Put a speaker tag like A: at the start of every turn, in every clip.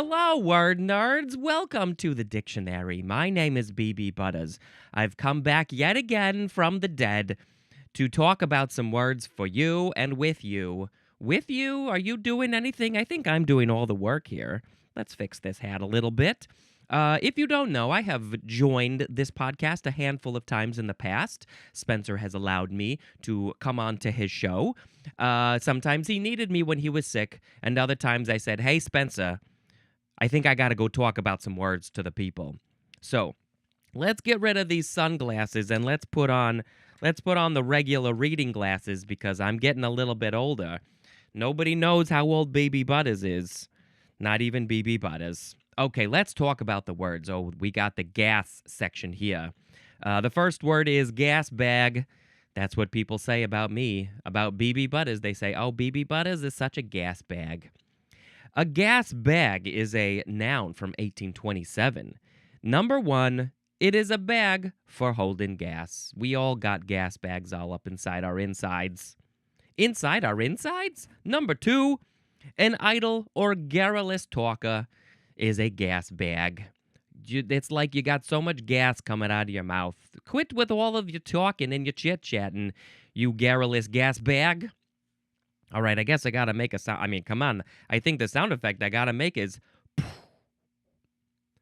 A: Hello, word nerds. Welcome to the dictionary. My name is BB Butters. I've come back yet again from the dead to talk about some words for you and with you. With you? Are you doing anything? I think I'm doing all the work here. Let's fix this hat a little bit. If you don't know, I have joined this podcast a handful of times in the past. Spencer has allowed me to come on to his show. Sometimes he needed me when he was sick, and other times I said, "Hey, Spencer, I think I got to go talk about some words to the people." So let's get rid of these sunglasses and let's put on the regular reading glasses because I'm getting a little bit older. Nobody knows how old BB Butters is. Not even BB Butters. Okay, let's talk about the words. Oh, we got the gas section here. The first word is gas bag. That's what people say about me. About BB Butters, they say, "Oh, BB Butters is such a gas bag." A gas bag is a noun from 1827. Number one, it is a bag for holding gas. We all got gas bags all up inside our insides. Inside our insides? Number two, an idle or garrulous talker is a gas bag. It's like you got so much gas coming out of your mouth. Quit with all of your talking and your chit-chatting, you garrulous gas bag. All right, I guess I gotta make a sound. I mean, come on. I think the sound effect I gotta make is.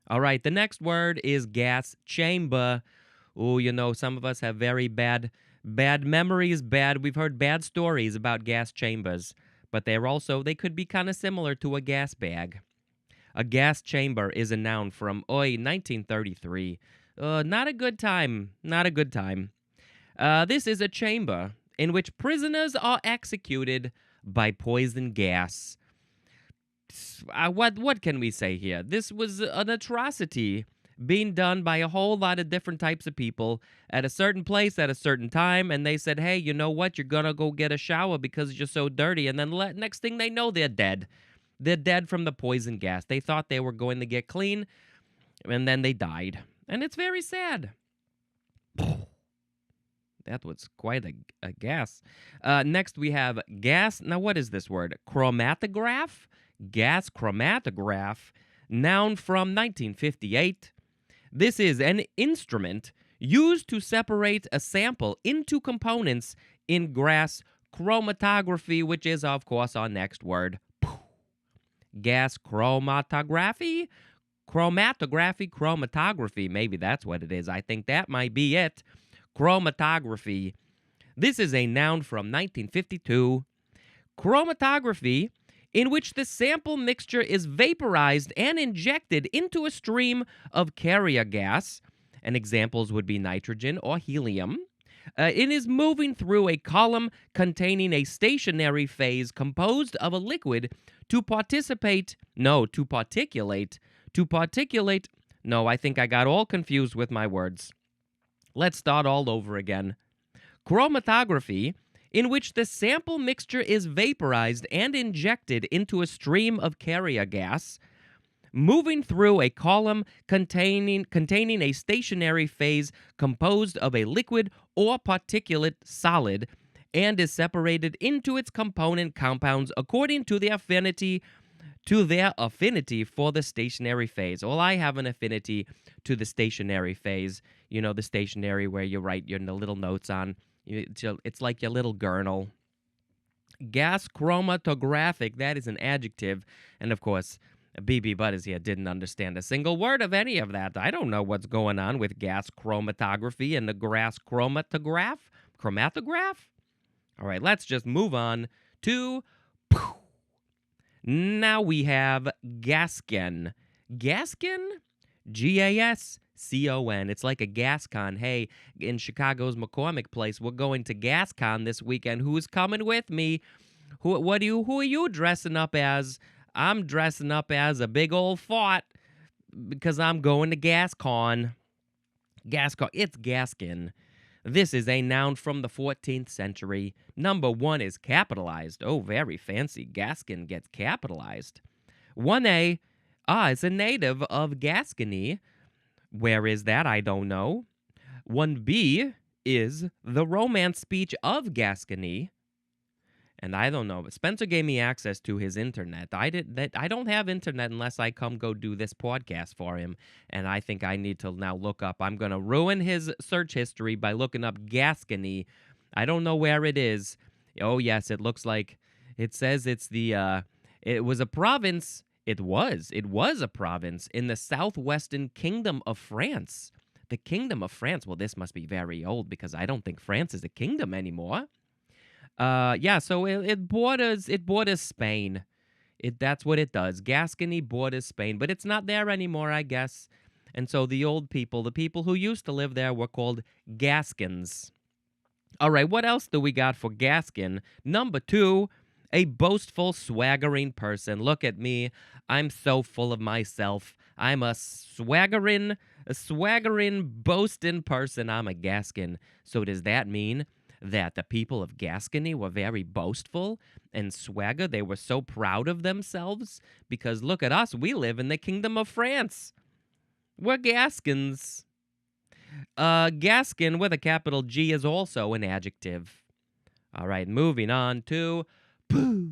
A: All right, the next word is gas chamber. Oh, some of us have very bad memories. We've heard bad stories about gas chambers, but they could be kind of similar to a gas bag. A gas chamber is a noun from 1933. Not a good time. Not a good time. This is a chamber in which prisoners are executed by poison gas. What can we say here? This was an atrocity being done by a whole lot of different types of people at a certain place at a certain time, and they said, "Hey, you know what? You're gonna go get a shower because you're so dirty," and then next thing they know, they're dead. They're dead from the poison gas. They thought they were going to get clean, and then they died, and it's very sad. That was quite a gas. Next, we have gas. Now, what is this word? Chromatograph? Gas chromatograph. Noun from 1958. This is an instrument used to separate a sample into components in gas chromatography, which is, of course, our next word. Gas chromatography? Chromatography. Maybe that's what it is. I think that might be it. Chromatography. This is a noun from 1952. Chromatography, in which the sample mixture is vaporized and injected into a stream of carrier gas, and examples would be nitrogen or helium. It is moving through a column containing a stationary phase composed of a liquid to particulate. No, I think I got all confused with my words. Let's start all over again. Chromatography, in which the sample mixture is vaporized and injected into a stream of carrier gas, moving through a column containing a stationary phase composed of a liquid or particulate solid, and is separated into its component compounds according to their affinity for the stationary phase. Well, I have an affinity to the stationary phase. You know, the stationary where you write your little notes on. It's like your little journal. Gas chromatographic, that is an adjective. And of course, BB Butters here didn't understand a single word of any of that. I don't know what's going on with gas chromatography and the gas chromatograph. All right, let's just move on to... Now we have gaskin. Gaskin? GASCON. It's like a GasCon. Hey, in Chicago's McCormick Place, we're going to GasCon this weekend. Who's coming with me? Who are you dressing up as? I'm dressing up as a big old fart because I'm going to GasCon. GasCon. It's gaskin. This is a noun from the 14th century. Number one is capitalized. Oh, very fancy. Gaskin gets capitalized. 1A, it's a native of Gascony. Where is that? I don't know. 1B is the Romance speech of Gascony. And I don't know. Spencer gave me access to his internet. I don't have internet unless I come go do this podcast for him. And I think I need to now look up. I'm gonna ruin his search history by looking up Gascony. I don't know where it is. Oh yes, it looks like it says it's the it was a province. It was a province in the southwestern kingdom of France. The kingdom of France. Well, this must be very old because I don't think France is a kingdom anymore. Yeah, so it borders Spain. That's what it does. Gascony borders Spain, but it's not there anymore, I guess. And so the old people, the people who used to live there, were called Gascons. All right, what else do we got for Gascon? Number two, a boastful, swaggering person. Look at me. I'm so full of myself. I'm a swaggering, boasting person. I'm a Gascon. So does that mean that the people of Gascony were very boastful and swagger? They were so proud of themselves? Because look at us. We live in the kingdom of France. We're Gascons. Gascon with a capital G is also an adjective. All right, moving on to poo.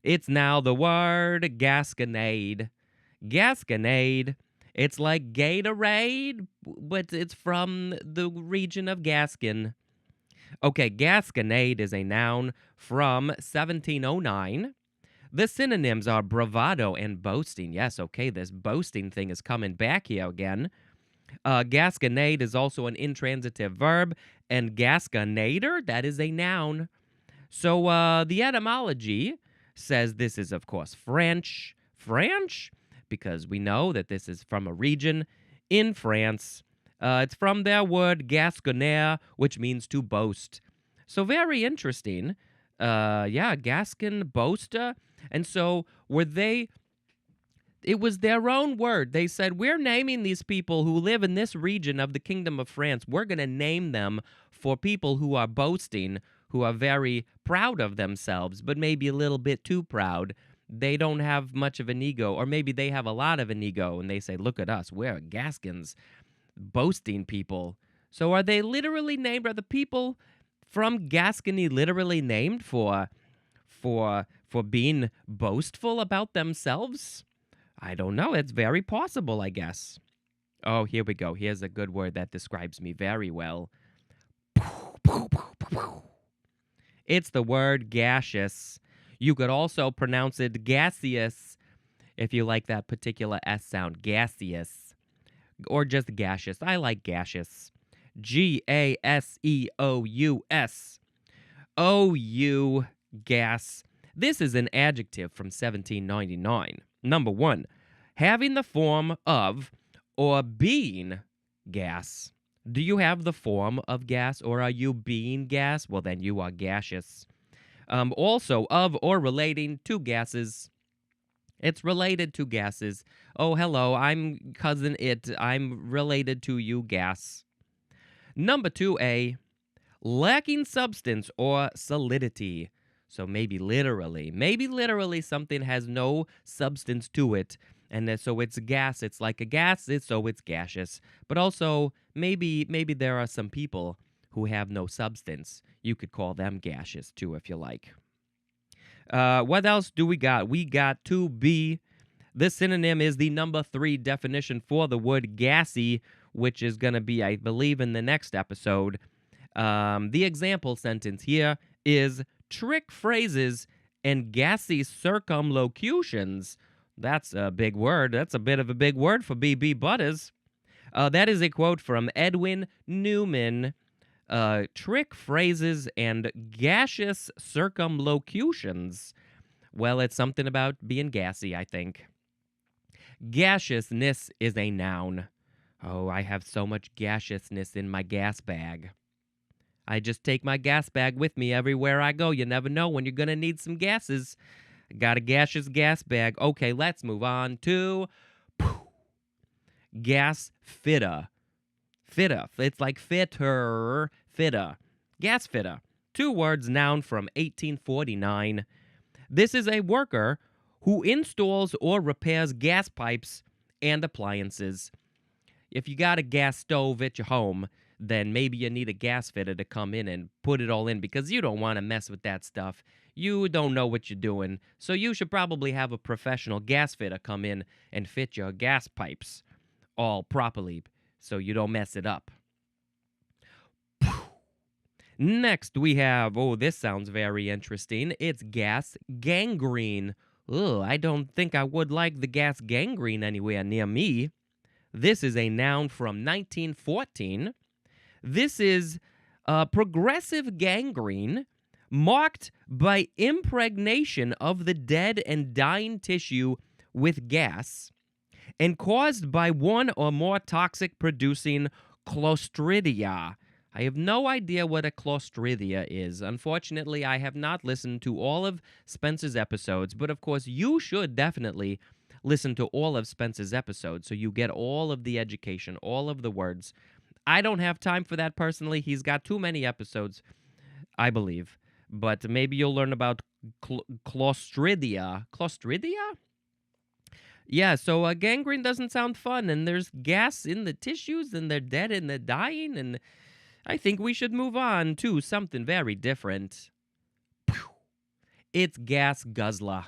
A: It's now the word Gasconade. Gasconade. It's like Gatorade, but it's from the region of Gascon. Okay, Gasconade is a noun from 1709. The synonyms are bravado and boasting. Yes, okay, this boasting thing is coming back here again. Gasconade is also an intransitive verb, and gasconator, that is a noun. So the etymology says this is, of course, French. French? Because we know that this is from a region in France. It's from their word gasconner, which means to boast. So very interesting. Yeah, Gascon, boaster. And so it was their own word. They said, we're naming these people who live in this region of the Kingdom of France. We're going to name them for people who are boasting, who are very proud of themselves, but maybe a little bit too proud. They don't have much of an ego, or maybe they have a lot of an ego, and they say, look at us, we're Gascons, boasting people. So are they literally named? Are the people from Gascony literally named for being boastful about themselves? I don't know. It's very possible, I guess. Oh, here we go. Here's a good word that describes me very well. It's the word gaseous. You could also pronounce it gaseous if you like that particular S sound, gaseous. Or just gaseous. I like gaseous. Gaseous. O-U, gas. This is an adjective from 1799. Number one, having the form of or being gas. Do you have the form of gas, or are you being gas? Well, then you are gaseous. Also, of or relating to gases. It's related to gases. Oh, hello, I'm cousin it. I'm related to you, gas. Number 2A, lacking substance or solidity. So maybe literally something has no substance to it. And so it's gas, it's like a gas, so it's gaseous. But also, maybe there are some people who have no substance. You could call them gaseous too, if you like. What else do we got? We got to be. This synonym is the number 3 definition for the word gassy, which is going to be, I believe, in the next episode. The example sentence here is trick phrases and gassy circumlocutions. That's a big word. That's a bit of a big word for B.B. Butters. That is a quote from Edwin Newman. Trick phrases and gaseous circumlocutions. Well, it's something about being gassy, I think. Gaseousness is a noun. Oh, I have so much gaseousness in my gas bag. I just take my gas bag with me everywhere I go. You never know when you're going to need some gases. Got a gaseous gas bag. Okay, let's move on to gas fitter. Fitter. It's like fitter. Fitter. Gas fitter. 2 words, noun from 1849. This is a worker who installs or repairs gas pipes and appliances. If you got a gas stove at your home, then maybe you need a gas fitter to come in and put it all in because you don't want to mess with that stuff. You don't know what you're doing. So you should probably have a professional gas fitter come in and fit your gas pipes all properly so you don't mess it up. Next, we have, oh, this sounds very interesting. It's gas gangrene. Ugh, I don't think I would like the gas gangrene anywhere near me. This is a noun from 1914. This is progressive gangrene marked by impregnation of the dead and dying tissue with gas and caused by one or more toxic producing Clostridia. I have no idea what a Clostridia is. Unfortunately, I have not listened to all of Spencer's episodes, but of course, you should definitely listen to all of Spencer's episodes so you get all of the education, all of the words. I don't have time for that personally. He's got too many episodes, I believe. But maybe you'll learn about Clostridia. Clostridia? Yeah, so gangrene doesn't sound fun, and there's gas in the tissues, and they're dead and they're dying, and I think we should move on to something very different. It's gas guzzler.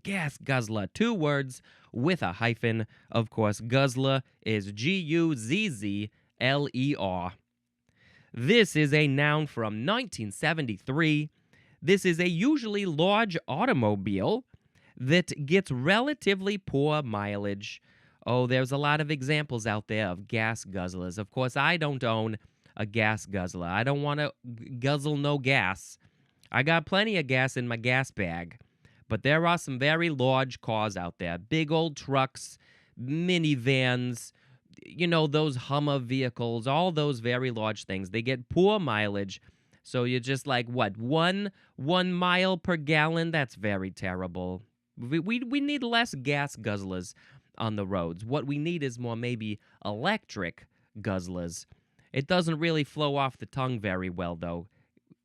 A: Gas guzzler. 2 words with a hyphen. Of course, guzzler is Guzzler. This is a noun from 1973. This is a usually large automobile that gets relatively poor mileage. Oh, there's a lot of examples out there of gas guzzlers. Of course, I don't own a gas guzzler. I don't want to guzzle no gas. I got plenty of gas in my gas bag. But there are some very large cars out there. Big old trucks, minivans, you know, those Hummer vehicles, all those very large things. They get poor mileage. So you're just like, what, one mile per gallon? That's very terrible. We need less gas guzzlers on the roads. What we need is more maybe electric guzzlers. It doesn't really flow off the tongue very well, though.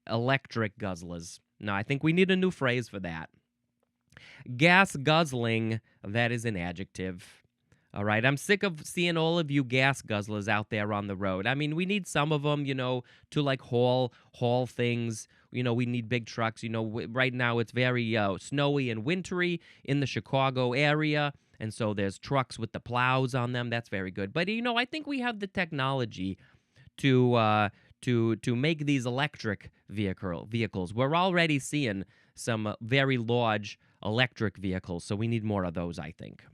A: Electric guzzlers. No, I think we need a new phrase for that. Gas guzzling, that is an adjective. All right, I'm sick of seeing all of you gas guzzlers out there on the road. I mean, we need some of them, you know, to like haul things. You know, we need big trucks. You know, right now it's very snowy and wintry in the Chicago area. And so there's trucks with the plows on them. That's very good. But, you know, I think we have the technology to make these electric vehicles. We're already seeing some very large electric vehicles, so we need more of those, I think.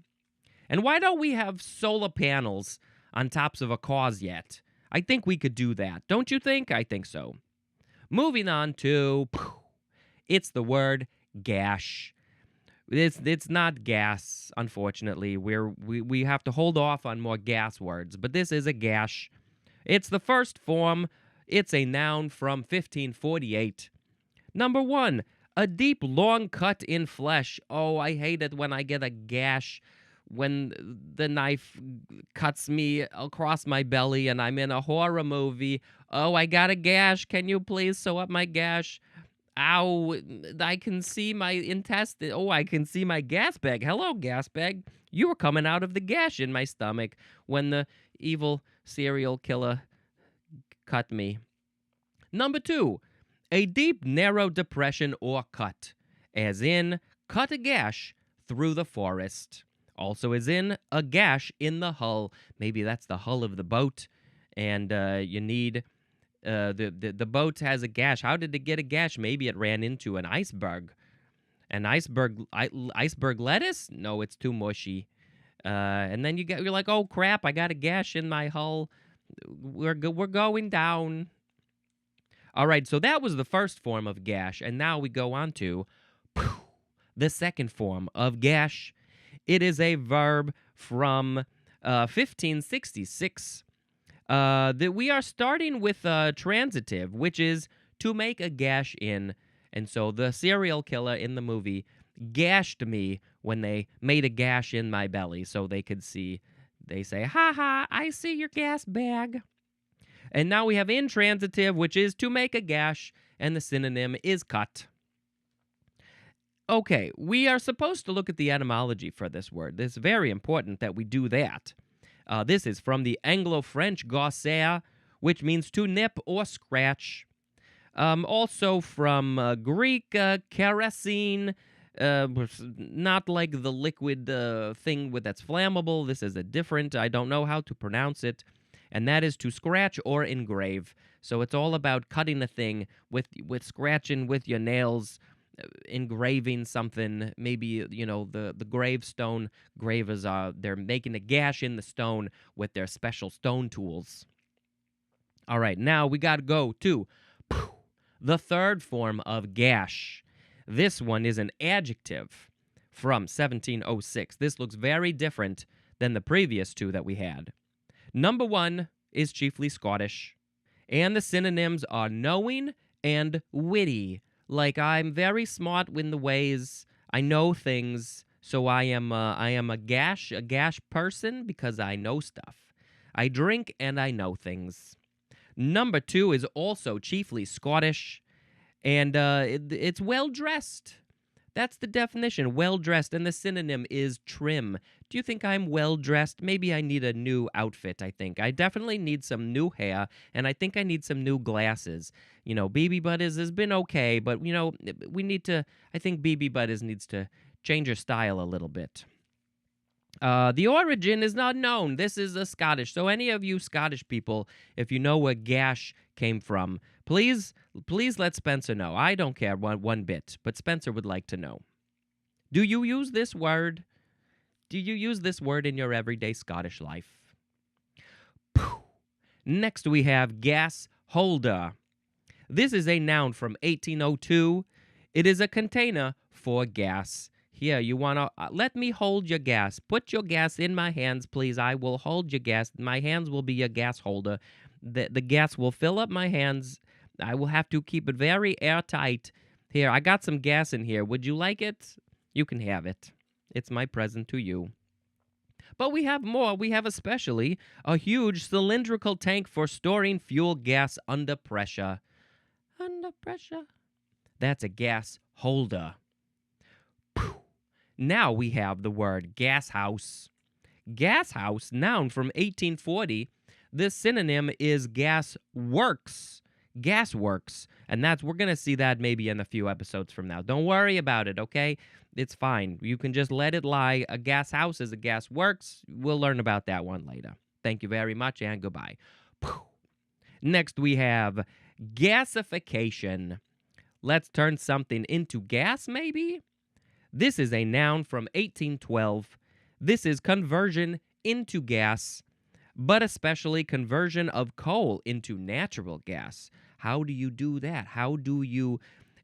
A: And why don't we have solar panels on tops of our cars yet? I think we could do that. Don't you think? I think so. Moving on to, it's the word gash. It's not gas, unfortunately. We have to hold off on more gas words, but this is a gash. It's the first form. It's a noun from 1548. Number 1, a deep, long cut in flesh. Oh, I hate it when I get a gash when the knife cuts me across my belly and I'm in a horror movie. Oh, I got a gash. Can you please sew up my gash? Ow, I can see my intestine. Oh, I can see my gas bag. Hello, gas bag. You were coming out of the gash in my stomach when the evil serial killer cut me. Number 2, a deep, narrow depression or cut, as in cut a gash through the forest. Also as in a gash in the hull. Maybe that's the hull of the boat, and you need the boat has a gash. How did it get a gash? Maybe it ran into an iceberg. An iceberg lettuce? No, it's too mushy. And then you're like, oh crap! I got a gash in my hull. We're going down. All right, so that was the first form of gash, and now we go on to the second form of gash. It is a verb from 1566. That we are starting with a transitive, which is to make a gash in. And so the serial killer in the movie gashed me when they made a gash in my belly so they could see. They say, ha ha, I see your gas bag. And now we have intransitive, which is to make a gash, and the synonym is cut. Okay, we are supposed to look at the etymology for this word. It's very important that we do that. This is from the Anglo-French Gossaire, which means to nip or scratch. Also from Greek, kerosene, not like the liquid thing that's flammable. This is a different, I don't know how to pronounce it. And that is to scratch or engrave. So it's all about cutting a thing with scratching with your nails, engraving something. Maybe, the gravestone gravers they're making a gash in the stone with their special stone tools. All right, now we got to go to the third form of gash. This one is an adjective from 1706. This looks very different than the previous two that we had. Number one is chiefly Scottish, and the synonyms are knowing and witty. Like, I'm very smart in the ways I know things, so I am a gash person because I know stuff. I drink and I know things. Number two is also chiefly Scottish, and it's well-dressed. That's the definition, well-dressed, and the synonym is trim. Do you think I'm well-dressed? Maybe I need a new outfit, I think. I definitely need some new hair, and I think I need some new glasses. BB Butters has been okay, but, I think BB Butters needs to change her style a little bit. The origin is not known. This is a Scottish. So any of you Scottish people, if you know where gash came from, please let Spencer know. I don't care one bit, but Spencer would like to know. Do you use this word? Do you use this word in your everyday Scottish life? Next we have gas holder. This is a noun from 1802. It is a container for gas. Here, you want to let me hold your gas. Put your gas in my hands, please. I will hold your gas. My hands will be your gas holder. The gas will fill up my hands. I will have to keep it very airtight. Here, I got some gas in here. Would you like it? You can have it. It's my present to you. But we have more. We have especially a huge cylindrical tank for storing fuel gas under pressure. Under pressure. That's a gas holder. Now we have the word gas house. Gas house, noun from 1840. This synonym is gas works. Gas works. And we're going to see that maybe in a few episodes from now. Don't worry about it, okay? It's fine. You can just let it lie. A gas house is a gas works. We'll learn about that one later. Thank you very much and goodbye. Next we have gasification. Let's turn something into gas, maybe? This is a noun from 1812. This is conversion into gas, but especially conversion of coal into natural gas. How do you do that? How do you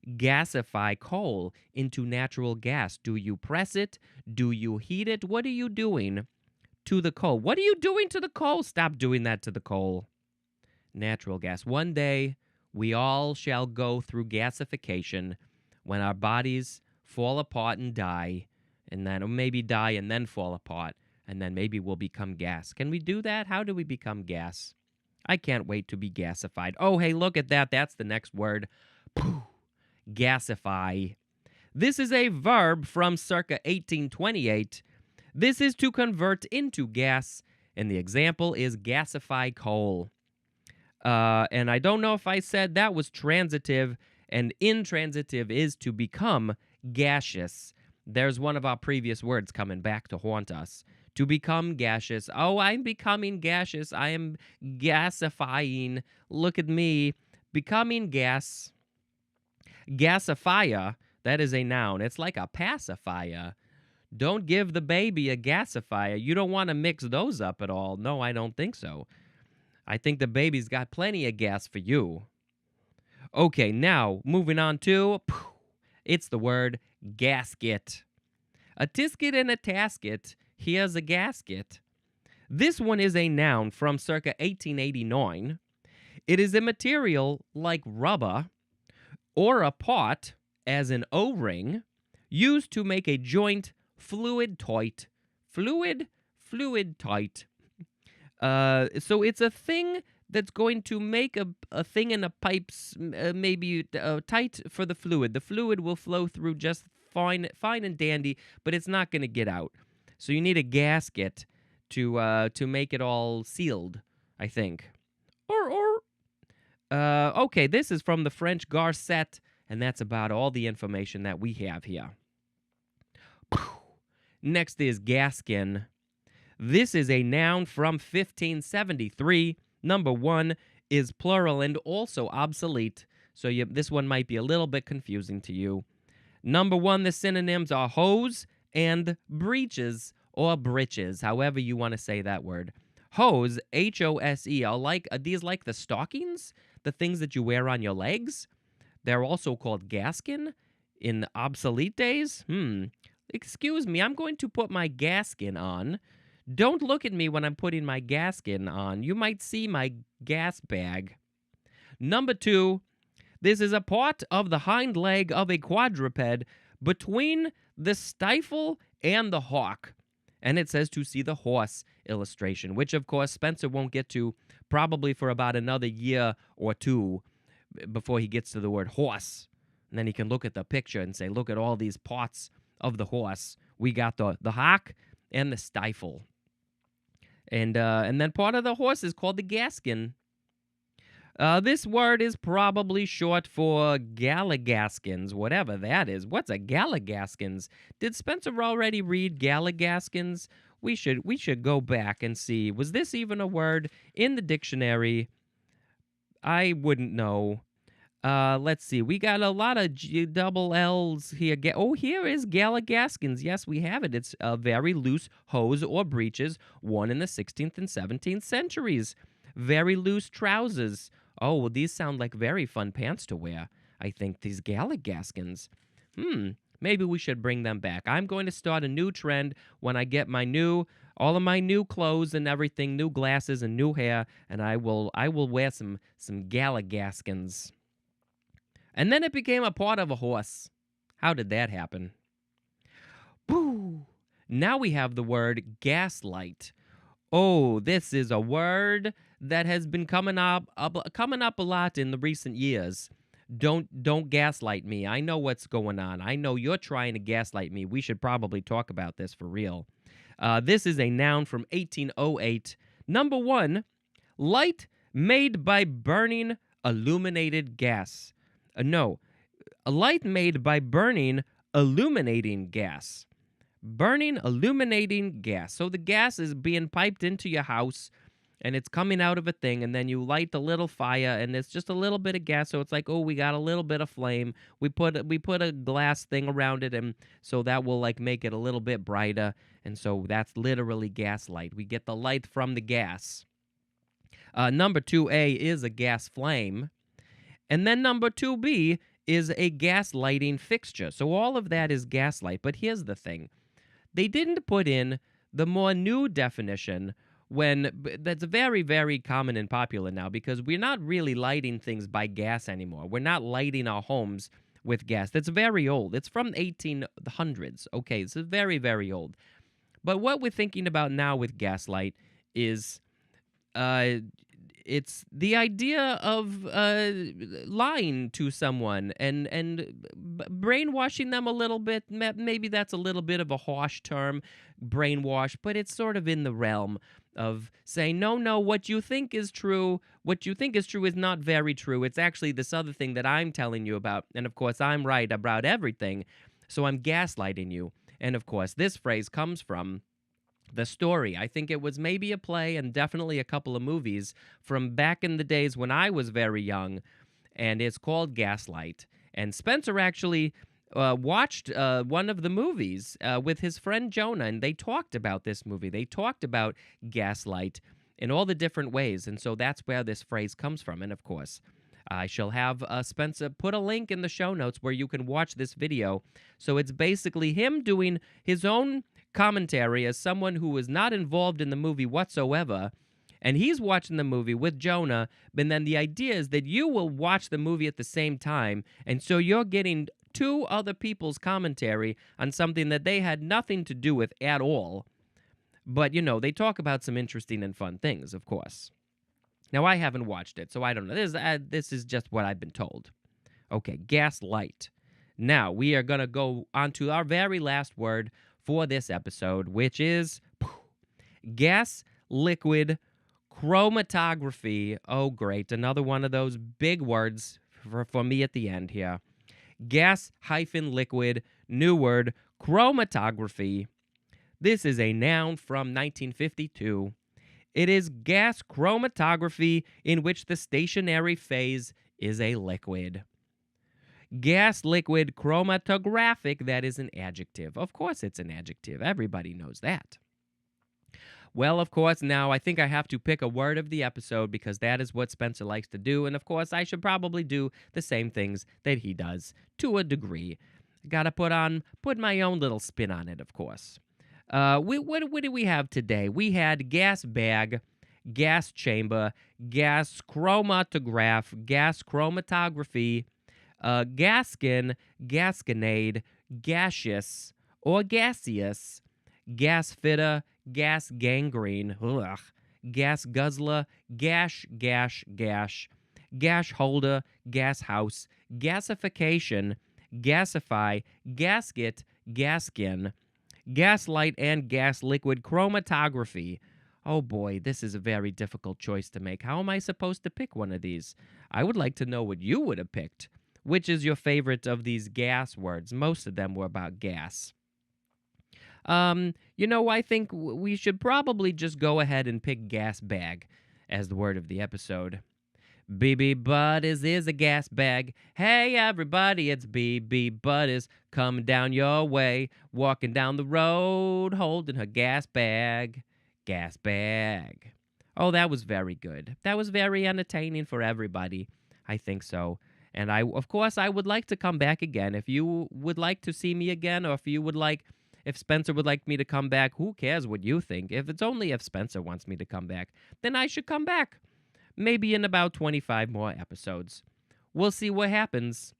A: gasify coal into natural gas? Do you press it? Do you heat it? What are you doing to the coal? What are you doing to the coal? Stop doing that to the coal. Natural gas. One day, we all shall go through gasification when our bodies fall apart and die, and then or maybe die and then fall apart, and then maybe we'll become gas. Can we do that? How do we become gas? I can't wait to be gasified. Oh, hey, look at that. That's the next word. Gasify. This is a verb from circa 1828. This is to convert into gas, and the example is gasify coal. And I don't know if I said that was transitive, and intransitive is to become gaseous. There's one of our previous words coming back to haunt us. To become gaseous. Oh, I'm becoming gaseous. I am gasifying. Look at me. Becoming gas. Gasifier, that is a noun. It's like a pacifier. Don't give the baby a gasifier. You don't want to mix those up at all. No, I don't think so. I think the baby's got plenty of gas for you. Okay, now, moving on to... It's the word gasket. A tisket and a tasket. Here's a gasket. This one is a noun from circa 1889. It is a material like rubber or a part, as an O-ring, used to make a joint fluid tight. Fluid tight. So it's a thing that's going to make a thing in a pipe's maybe tight for the fluid. The fluid will flow through just fine and dandy, but it's not going to get out. So you need a gasket to make it all sealed, I think. or. Okay, this is from the French garcette, and that's about all the information that we have here. Next is gaskin. This is a noun from 1573. Number 1 is plural and also obsolete, so this one might be a little bit confusing to you. Number 1, the synonyms are hose and breeches or breeches, however you want to say that word. Hose, H-O-S-E, are these like the stockings? The things that you wear on your legs? They're also called gaskin in obsolete days? Excuse me, I'm going to put my gaskin on. Don't look at me when I'm putting my gaskin on. You might see my gas bag. Number 2, this is a part of the hind leg of a quadruped between the stifle and the hock. And it says to see the horse illustration, which, of course, Spencer won't get to probably for about another year or two before he gets to the word horse. And then he can look at the picture and say, look at all these parts of the horse. We got the hock and the stifle. And then part of the horse is called the gaskin. This word is probably short for galligaskins, whatever that is. What's a galligaskins? Did Spencer already read galligaskins? We should go back and see. Was this even a word in the dictionary? I wouldn't know. Let's see. We got a lot of double L's here. Here is galligaskins. Yes, we have it. It's a very loose hose or breeches worn in the 16th and 17th centuries. Very loose trousers. Oh, well, these sound like very fun pants to wear. I think these galligaskins. Maybe we should bring them back. I'm going to start a new trend when I get all of my new clothes and everything, new glasses and new hair, and I will wear some galligaskins. And then it became a part of a horse. How did that happen? Boo! Now we have the word gaslight. Oh, this is a word that has been coming up a lot in the recent years. Don't gaslight me. I know what's going on. I know you're trying to gaslight me. We should probably talk about this for real. This is a noun from 1808. Number 1, light made by burning illuminated gas. No, a light made by burning illuminating gas. Burning illuminating gas. So the gas is being piped into your house, and it's coming out of a thing, and then you light the little fire, and it's just a little bit of gas, so it's like, oh, we got a little bit of flame. We put a glass thing around it, and so that will like make it a little bit brighter, and so that's literally gaslight. We get the light from the gas. Number 2A is a gas flame, and then number 2B is a gas lighting fixture. So all of that is gaslight, but here's the thing. They didn't put in the more new definition that's very, very common and popular now, because we're not really lighting things by gas anymore. We're not lighting our homes with gas. That's very old. It's from 1800s. Okay, it's very, very old. But what we're thinking about now with gaslight is it's the idea of lying to someone and brainwashing them a little bit. Maybe that's a little bit of a harsh term, brainwash, but it's sort of in the realm of saying, no, what you think is true is not very true. It's actually this other thing that I'm telling you about, and of course I'm right about everything, so I'm gaslighting you. And of course this phrase comes from the story. I think it was maybe a play and definitely a couple of movies from back in the days when I was very young, and it's called Gaslight. And Spencer actually watched one of the movies with his friend Jonah, and they talked about this movie. They talked about gaslight in all the different ways, and so that's where this phrase comes from. And of course, I shall have Spencer put a link in the show notes where you can watch this video. So it's basically him doing his own commentary as someone who was not involved in the movie whatsoever, and he's watching the movie with Jonah, but then the idea is that you will watch the movie at the same time, and so you're getting two other people's commentary on something that they had nothing to do with at all. But, they talk about some interesting and fun things, of course. Now, I haven't watched it, so I don't know. This is just what I've been told. Okay, gaslight. Now, we are going to go on to our very last word for this episode, which is gas liquid Chromatography. Oh, great. Another one of those big words for me at the end here. Gas-liquid, new word, chromatography. This is a noun from 1952. It is gas chromatography in which the stationary phase is a liquid. Gas liquid chromatographic, that is an adjective. Of course it's an adjective. Everybody knows that. Well, of course, now I think I have to pick a word of the episode because that is what Spencer likes to do. And of course, I should probably do the same things that he does to a degree. Gotta put my own little spin on it, of course. What do we have today? We had gas bag, gas chamber, gas chromatograph, gas chromatography, gaskin, gasconade, gaseous or gaseous, gas fitter, gas gangrene, ugh, gas guzzler, gash, gash holder, gas house, gasification, gasify, gasket, gaskin, gaslight, and gas liquid chromatography. Oh boy, this is a very difficult choice to make. How am I supposed to pick one of these? I would like to know what you would have picked. Which is your favorite of these gas words? Most of them were about gas. I think we should probably just go ahead and pick gas bag as the word of the episode. BB Butters is a gas bag. Hey, everybody, it's BB Butters coming down your way, walking down the road, holding her gas bag. Gas bag. Oh, that was very good. That was very entertaining for everybody. I think so. And of course, I would like to come back again. If you would like to see me again, or if Spencer would like me to come back, who cares what you think? If Spencer wants me to come back, then I should come back. Maybe in about 25 more episodes. We'll see what happens.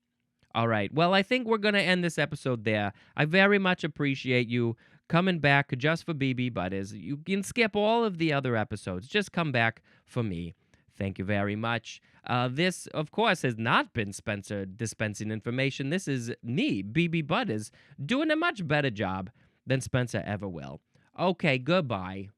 A: All right. Well, I think we're going to end this episode there. I very much appreciate you coming back just for BB Butters. You can skip all of the other episodes. Just come back for me. Thank you very much. This, of course, has not been Spencer dispensing information. This is me, BB Butters, doing a much better job than Spencer ever will. Okay, goodbye.